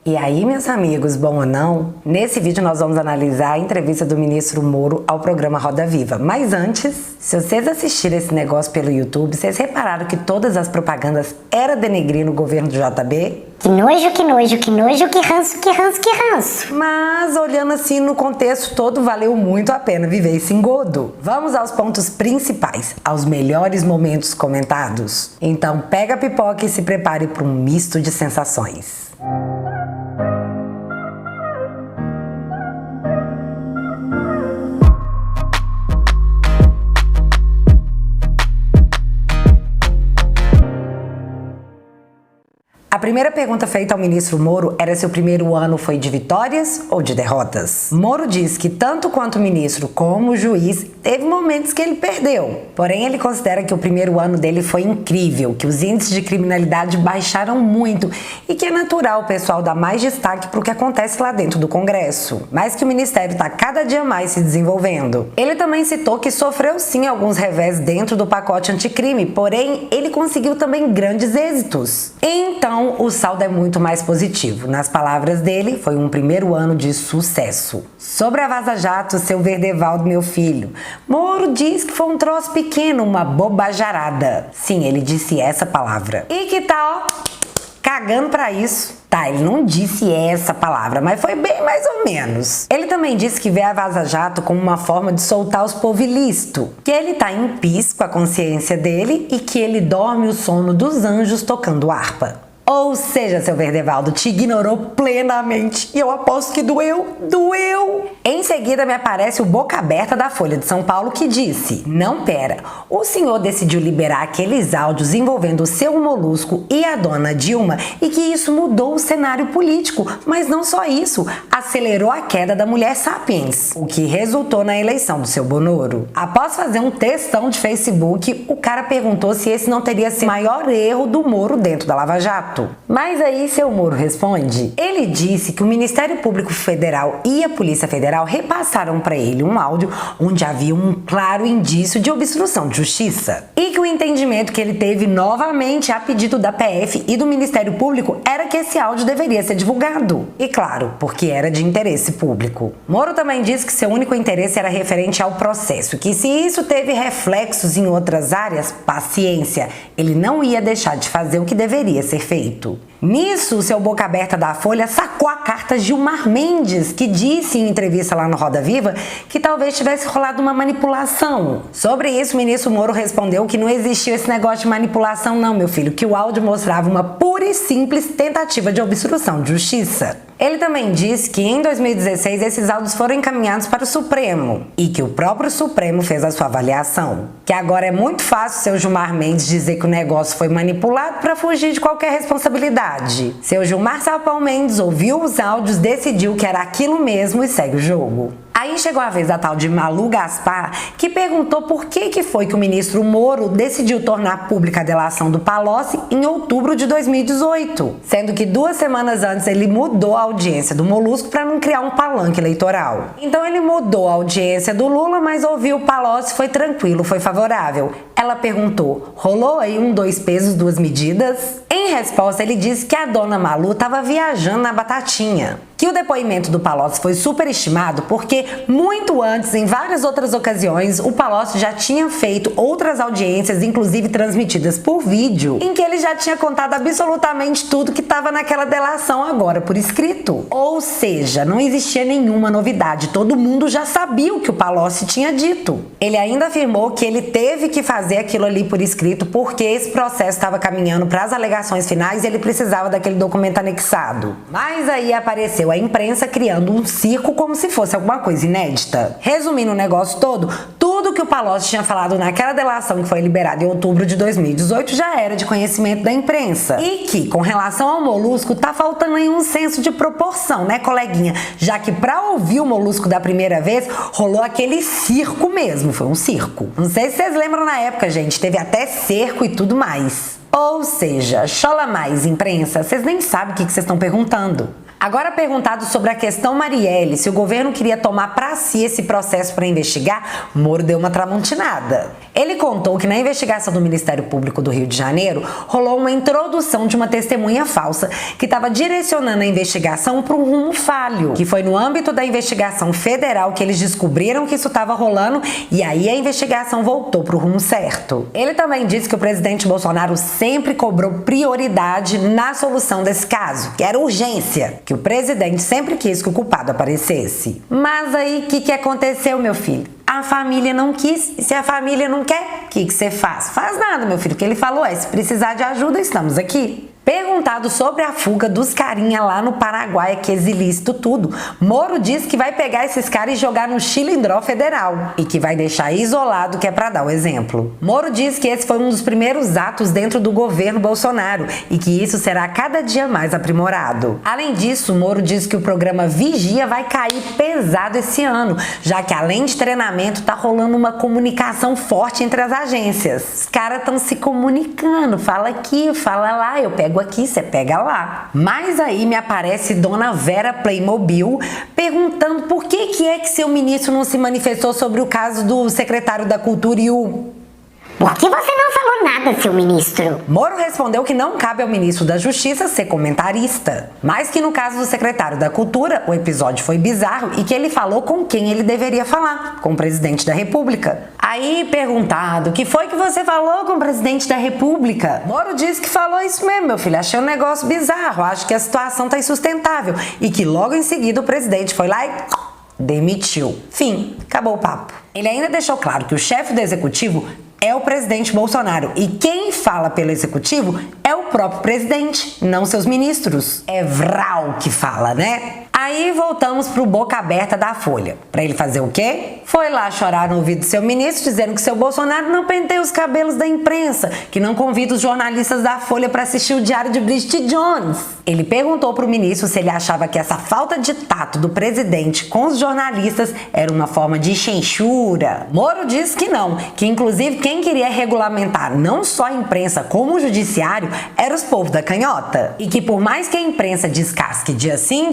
E aí, meus amigos, bom ou não? Nesse vídeo nós vamos analisar a entrevista do ministro Moro ao programa Roda Viva. Mas antes, se vocês assistirem esse negócio pelo YouTube, vocês repararam que todas as propagandas eram denegrindo o governo do JB? Que nojo, que nojo, que nojo, que ranço, que ranço, que ranço. Mas, olhando assim no contexto todo, valeu muito a pena viver esse engodo. Vamos aos pontos principais, aos melhores momentos comentados. Então pega a pipoca e se prepare para um misto de sensações. A primeira pergunta feita ao ministro Moro era se o primeiro ano foi de vitórias ou de derrotas. Moro diz que tanto quanto o ministro como o juiz teve momentos que ele perdeu. Porém, ele considera que o primeiro ano dele foi incrível, que os índices de criminalidade baixaram muito e que é natural o pessoal dar mais destaque para o que acontece lá dentro do Congresso, mas que o ministério está cada dia mais se desenvolvendo. Ele também citou que sofreu sim alguns revés dentro do pacote anticrime, porém ele conseguiu também grandes êxitos. Então, o saldo é muito mais positivo. Nas palavras dele, foi um primeiro ano de sucesso. Sobre a Vaza Jato, seu Verdevaldo, meu filho, Moro diz que foi um troço pequeno, uma bobajarada. Sim, ele disse essa palavra. E que tá, ó, cagando pra isso. Tá, ele não disse essa palavra, mas foi bem mais ou menos. Ele também disse que vê a Vaza Jato como uma forma de soltar os povilistas, que ele tá em paz com a consciência dele e que ele dorme o sono dos anjos tocando harpa. Ou seja, seu Verdevaldo te ignorou plenamente. E eu aposto que doeu. Em seguida me aparece o boca aberta da Folha de São Paulo que disse: não, pera, o senhor decidiu liberar aqueles áudios envolvendo o seu Molusco e a dona Dilma e que isso mudou o cenário político. Mas não só isso, acelerou a queda da mulher Sapiens, o que resultou na eleição do seu Bonoro. Após fazer um textão de Facebook, o cara perguntou se esse não teria sido o maior erro do Moro dentro da Lava Jato. Mas aí seu Moro responde. Ele disse que o Ministério Público Federal e a Polícia Federal repassaram para ele um áudio onde havia um claro indício de obstrução de justiça e que o entendimento que ele teve novamente a pedido da PF e do Ministério Público era que esse áudio deveria ser divulgado. E claro, porque era de interesse público. Moro também disse que seu único interesse era referente ao processo, que se isso teve reflexos em outras áreas, paciência, ele não ia deixar de fazer o que deveria ser feito. Nisso, o seu boca aberta da Folha sacou a carta Gilmar Mendes, que disse em entrevista lá no Roda Viva que talvez tivesse rolado uma manipulação. Sobre isso, o ministro Moro respondeu que não existia esse negócio de manipulação não, meu filho, que o áudio mostrava uma pura e simples tentativa de obstrução de justiça. Ele também disse que em 2016 esses áudios foram encaminhados para o Supremo e que o próprio Supremo fez a sua avaliação. Que agora é muito fácil seu Gilmar Mendes dizer que o negócio foi manipulado para fugir de qualquer responsabilidade. Seu Gilmar Sapão Mendes ouviu os áudios, decidiu que era aquilo mesmo e segue o jogo. Aí chegou a vez da tal de Malu Gaspar, que perguntou por que foi que o ministro Moro decidiu tornar pública a delação do Palocci em outubro de 2018, sendo que 2 semanas antes ele mudou a audiência do Molusco para não criar um palanque eleitoral. Então ele mudou a audiência do Lula, mas ouviu o Palocci, foi tranquilo, foi favorável. Ela perguntou, rolou aí 2 pesos, 2 medidas? Em resposta, ele disse que a dona Malu estava viajando na batatinha. Que o depoimento do Palocci foi superestimado porque, muito antes, em várias outras ocasiões, o Palocci já tinha feito outras audiências, inclusive transmitidas por vídeo, em que ele já tinha contado absolutamente tudo que estava naquela delação agora por escrito. Ou seja, não existia nenhuma novidade, todo mundo já sabia o que o Palocci tinha dito. Ele ainda afirmou que ele teve que fazer aquilo ali por escrito porque esse processo estava caminhando para as alegações finais e ele precisava daquele documento anexado. Mas aí apareceu a imprensa criando um circo como se fosse alguma coisa inédita. Resumindo o negócio todo, tudo que o Palocci tinha falado naquela delação que foi liberada em outubro de 2018 já era de conhecimento da imprensa. E que, com relação ao Molusco, tá faltando aí um senso de proporção, né, coleguinha? Já que pra ouvir o Molusco da primeira vez, rolou aquele circo mesmo, foi um circo. Não sei se vocês lembram na época, gente, teve até cerco e tudo mais. Ou seja, chola mais, imprensa, vocês nem sabem o que vocês estão perguntando. Agora, perguntado sobre a questão Marielle, se o governo queria tomar para si esse processo para investigar, Moro deu uma tramontinada. Ele contou que na investigação do Ministério Público do Rio de Janeiro, rolou uma introdução de uma testemunha falsa que estava direcionando a investigação para um rumo falho, que foi no âmbito da investigação federal que eles descobriram que isso estava rolando e aí a investigação voltou para o rumo certo. Ele também disse que o presidente Bolsonaro sempre cobrou prioridade na solução desse caso, que era urgência, que o presidente sempre quis que o culpado aparecesse. Mas aí, o que aconteceu, meu filho? A família não quis, e se a família não quer, o que você faz? Faz nada, meu filho. O que ele falou é, se precisar de ajuda, estamos aqui. Perguntado sobre a fuga dos carinha lá no Paraguai, que é ilícito tudo, Moro disse que vai pegar esses caras e jogar no Chilindró Federal e que vai deixar isolado, que é para dar o exemplo. Moro disse que esse foi um dos primeiros atos dentro do governo Bolsonaro e que isso será cada dia mais aprimorado. Além disso, Moro disse que o programa Vigia vai cair pesado esse ano, já que além de treinamento, tá rolando uma comunicação forte entre as agências. Os caras estão se comunicando, fala aqui, fala lá, eu pego aqui, você pega lá. Mas aí me aparece Dona Vera Playmobil perguntando por que é que seu ministro não se manifestou sobre o caso do secretário da Cultura e o... Por que você não falou nada, seu ministro? Moro respondeu que não cabe ao ministro da Justiça ser comentarista, mas que no caso do secretário da Cultura, o episódio foi bizarro e que ele falou com quem ele deveria falar, com o presidente da República. Aí, perguntado, o que foi que você falou com o presidente da República? Moro disse que falou isso mesmo, meu filho, achei um negócio bizarro, acho que a situação tá insustentável e que logo em seguida o presidente foi lá e... demitiu. Fim, acabou o papo. Ele ainda deixou claro que o chefe do executivo é o presidente Bolsonaro e quem fala pelo executivo é o próprio presidente, não seus ministros. É Vral que fala, né? Aí voltamos pro boca aberta da Folha. Pra ele fazer o quê? Foi lá chorar no ouvido do seu ministro dizendo que seu Bolsonaro não penteia os cabelos da imprensa, que não convida os jornalistas da Folha para assistir o diário de Bridget Jones. Ele perguntou pro ministro se ele achava que essa falta de tato do presidente com os jornalistas era uma forma de censura. Moro disse que não, que inclusive quem queria regulamentar não só a imprensa como o judiciário era os povos da canhota. E que por mais que a imprensa descasque dia sim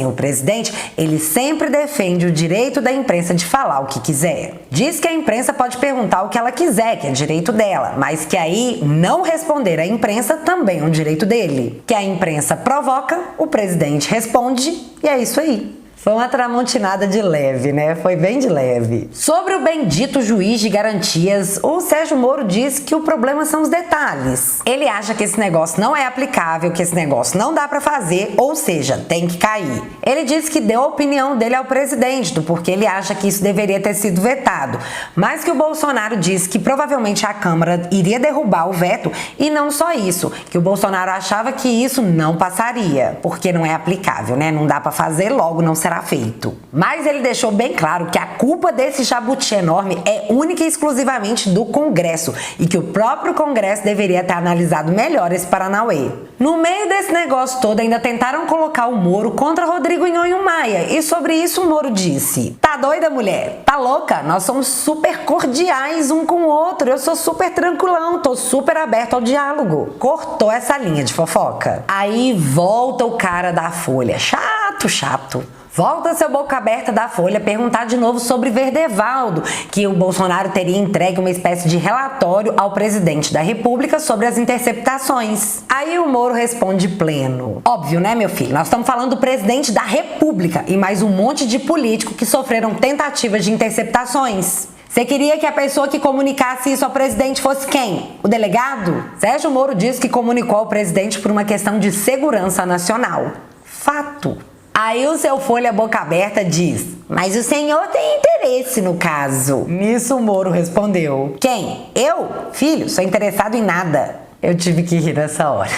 o presidente, ele sempre defende o direito da imprensa de falar o que quiser. Diz que a imprensa pode perguntar o que ela quiser, que é direito dela, mas que aí não responder à imprensa também é um direito dele. Que a imprensa provoca, o presidente responde e é isso aí. Foi uma tramontinada de leve, né? Foi bem de leve. Sobre o bendito juiz de garantias, o Sérgio Moro disse que o problema são os detalhes. Ele acha que esse negócio não é aplicável, que esse negócio não dá pra fazer, ou seja, tem que cair. Ele disse que deu a opinião dele ao presidente, do porquê ele acha que isso deveria ter sido vetado, mas que o Bolsonaro disse que provavelmente a Câmara iria derrubar o veto e não só isso, que o Bolsonaro achava que isso não passaria, porque não é aplicável, né? Não dá pra fazer, logo não será feito. Mas ele deixou bem claro que a culpa desse jabuti enorme é única e exclusivamente do Congresso e que o próprio Congresso deveria ter analisado melhor esse Paranauê. No meio desse negócio todo, ainda tentaram colocar o Moro contra Rodrigo Nhonho Maia e sobre isso o Moro disse: tá doida, mulher? Tá louca? Nós somos super cordiais um com o outro, eu sou super tranquilão, tô super aberto ao diálogo. Cortou essa linha de fofoca. Aí volta o cara da Folha, chato. Volta seu boca aberta da Folha perguntar de novo sobre Verdevaldo, que o Bolsonaro teria entregue uma espécie de relatório ao presidente da República sobre as interceptações. Aí o Moro responde pleno. Óbvio, né, meu filho? Nós estamos falando do presidente da República e mais um monte de político que sofreram tentativas de interceptações. Você queria que a pessoa que comunicasse isso ao presidente fosse quem? O delegado? Sérgio Moro disse que comunicou ao presidente por uma questão de segurança nacional. Fato. Aí o seu Folha Boca Aberta diz: mas o senhor tem interesse no caso. Nisso o Moro respondeu: quem? Eu? Filho, sou interessado em nada. Eu tive que rir nessa hora.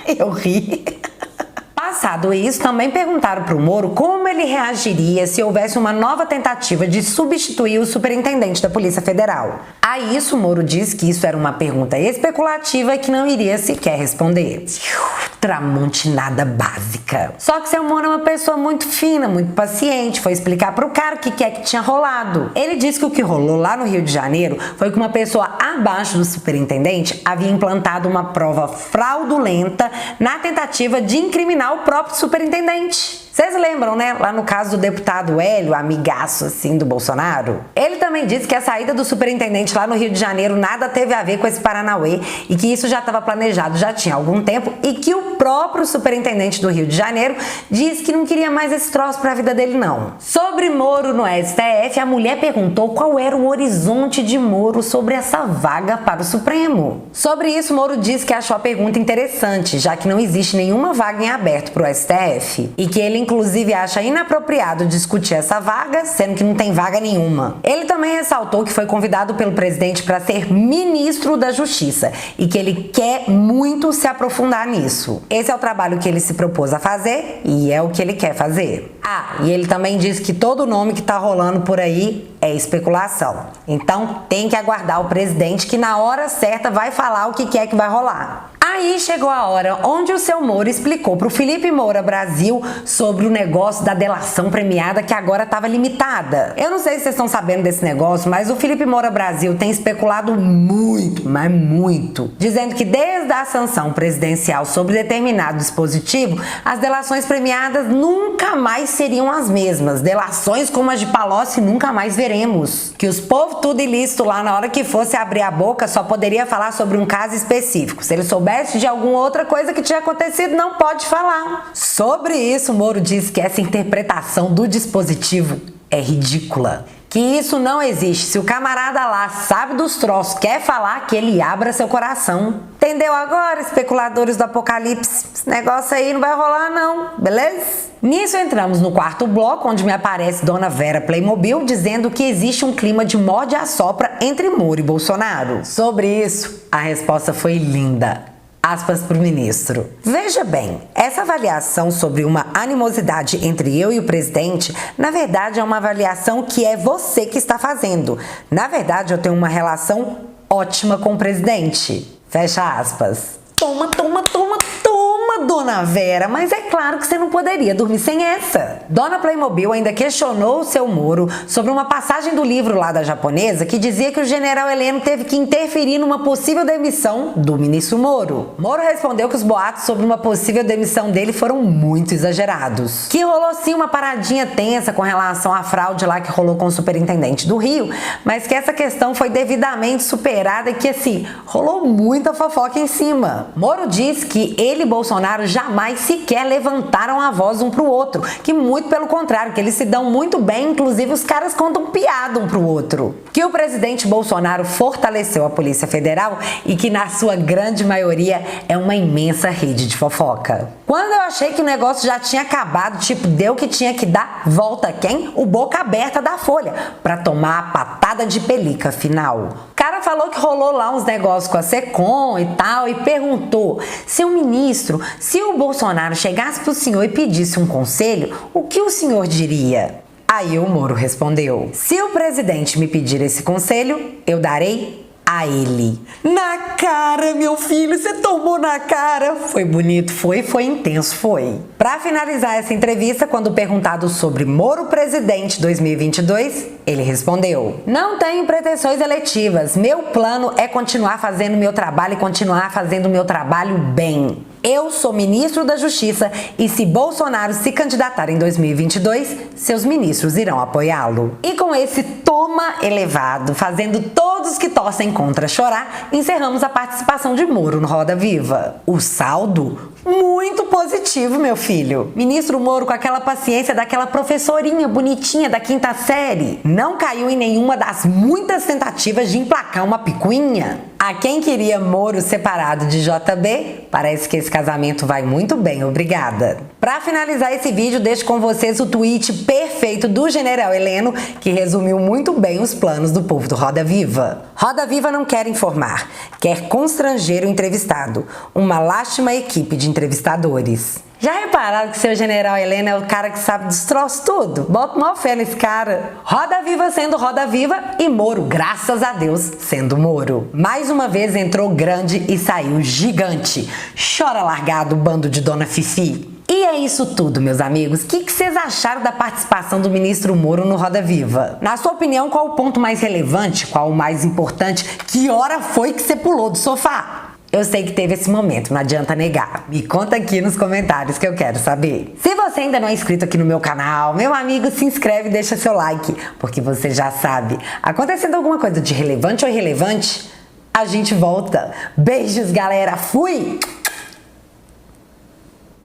Eu ri. Passado isso, também perguntaram para o Moro como ele reagiria se houvesse uma nova tentativa de substituir o superintendente da Polícia Federal. A isso, o Moro disse que isso era uma pergunta especulativa e que não iria sequer responder. tramontinada básica. Só que seu Moro é uma pessoa muito fina, muito paciente, foi explicar pro cara o que é que tinha rolado. Ele disse que o que rolou lá no Rio de Janeiro foi que uma pessoa abaixo do superintendente havia implantado uma prova fraudulenta na tentativa de incriminar o próprio superintendente. Vocês lembram, né? Lá no caso do deputado Hélio, amigaço assim do Bolsonaro? Ele também disse que a saída do superintendente lá no Rio de Janeiro nada teve a ver com esse Paranauê e que isso já estava planejado já tinha algum tempo e que o próprio superintendente do Rio de Janeiro disse que não queria mais esse troço pra vida dele não. Sobre Moro no STF, a mulher perguntou qual era o horizonte de Moro sobre essa vaga para o Supremo. Sobre isso, Moro disse que achou a pergunta interessante, já que não existe nenhuma vaga em aberto pro STF e que ele inclusive acha inapropriado discutir essa vaga, sendo que não tem vaga nenhuma. Ele também ressaltou que foi convidado pelo presidente para ser ministro da Justiça e que ele quer muito se aprofundar nisso. Esse é o trabalho que ele se propôs a fazer e é o que ele quer fazer. E ele também disse que todo nome que tá rolando por aí é especulação. Então tem que aguardar o presidente que na hora certa vai falar o que é que vai rolar. Aí chegou a hora onde o seu Moro explicou pro Felipe Moura Brasil sobre o negócio da delação premiada que agora estava limitada. Eu não sei se vocês estão sabendo desse negócio, mas o Felipe Moura Brasil tem especulado muito, mas muito, dizendo que desde a sanção presidencial sobre determinado dispositivo, as delações premiadas nunca mais seriam as mesmas. Delações como as de Palocci nunca mais veremos. Que os povos tudo ilícito lá na hora que fosse abrir a boca só poderia falar sobre um caso específico. Se ele soubesse de alguma outra coisa que tinha acontecido, não pode falar. Sobre isso, Moro disse que essa interpretação do dispositivo é ridícula. Que isso não existe. Se o camarada lá sabe dos troços, quer falar, que ele abra seu coração. Entendeu agora, especuladores do apocalipse? Esse negócio aí não vai rolar não, beleza? Nisso entramos no quarto bloco, onde me aparece Dona Vera Playmobil dizendo que existe um clima de morde-a-sopra entre Moro e Bolsonaro. Sobre isso, a resposta foi linda. Aspas para o ministro. Veja bem, essa avaliação sobre uma animosidade entre eu e o presidente, na verdade é uma avaliação que é você que está fazendo. Na verdade, eu tenho uma relação ótima com o presidente. Fecha aspas. Toma, Dona Vera, mas é claro que você não poderia dormir sem essa. Dona Playmobil ainda questionou o seu Moro sobre uma passagem do livro lá da japonesa que dizia que o general Heleno teve que interferir numa possível demissão do ministro Moro. Moro respondeu que os boatos sobre uma possível demissão dele foram muito exagerados. Que rolou sim uma paradinha tensa com relação à fraude lá que rolou com o superintendente do Rio, mas que essa questão foi devidamente superada e que assim, rolou muita fofoca em cima. Moro disse que ele e Bolsonaro jamais sequer levantaram a voz um pro outro, que muito pelo contrário, que eles se dão muito bem, inclusive os caras contam piada um pro outro. Que o presidente Bolsonaro fortaleceu a Polícia Federal e que na sua grande maioria é uma imensa rede de fofoca. Quando eu achei que o negócio já tinha acabado, tipo, deu que tinha que dar volta quem? O boca aberta da Folha, pra tomar a patada de pelica final. O cara falou que rolou lá uns negócios com a Secom e tal e perguntou se o ministro, se o Bolsonaro chegasse pro senhor e pedisse um conselho, o que o senhor diria? Aí o Moro respondeu: se o presidente me pedir esse conselho, eu darei a ele. Na cara, meu filho, você tomou na cara. Foi bonito, foi intenso, foi. Pra finalizar essa entrevista, quando perguntado sobre Moro presidente 2022, ele respondeu: não tenho pretensões eletivas, meu plano é continuar fazendo meu trabalho e continuar fazendo meu trabalho bem. Eu sou ministro da Justiça e se Bolsonaro se candidatar em 2022, seus ministros irão apoiá-lo. E com esse toma elevado, fazendo todos que torcem contra chorar, encerramos a participação de Moro no Roda Viva. O saldo? Muito positivo, meu filho. Ministro Moro, com aquela paciência daquela professorinha bonitinha da quinta série, não caiu em nenhuma das muitas tentativas de emplacar uma picuinha. A quem queria Moro separado de JB, parece que esse casamento vai muito bem, obrigada. Pra finalizar esse vídeo, deixo com vocês o tweet perfeito do general Heleno, que resumiu muito bem os planos do povo do Roda Viva. Roda Viva não quer informar, quer constranger o entrevistado. Uma lástima equipe de entrevistadores. Já reparou pararam que seu general Helena é o cara que sabe destroço tudo? Bota uma fé nesse cara. Roda Viva sendo Roda Viva e Moro, graças a Deus, sendo Moro. Mais uma vez entrou grande e saiu gigante. Chora largado, bando de Dona Fifi. E é isso tudo, meus amigos. O que vocês acharam da participação do ministro Moro no Roda Viva? Na sua opinião, qual o ponto mais relevante? Qual o mais importante? Que hora foi que você pulou do sofá? Eu sei que teve esse momento, não adianta negar. Me conta aqui nos comentários que eu quero saber. Se você ainda não é inscrito aqui no meu canal, meu amigo, se inscreve e deixa seu like, porque você já sabe, acontecendo alguma coisa de relevante ou irrelevante, a gente volta. Beijos, galera. Fui!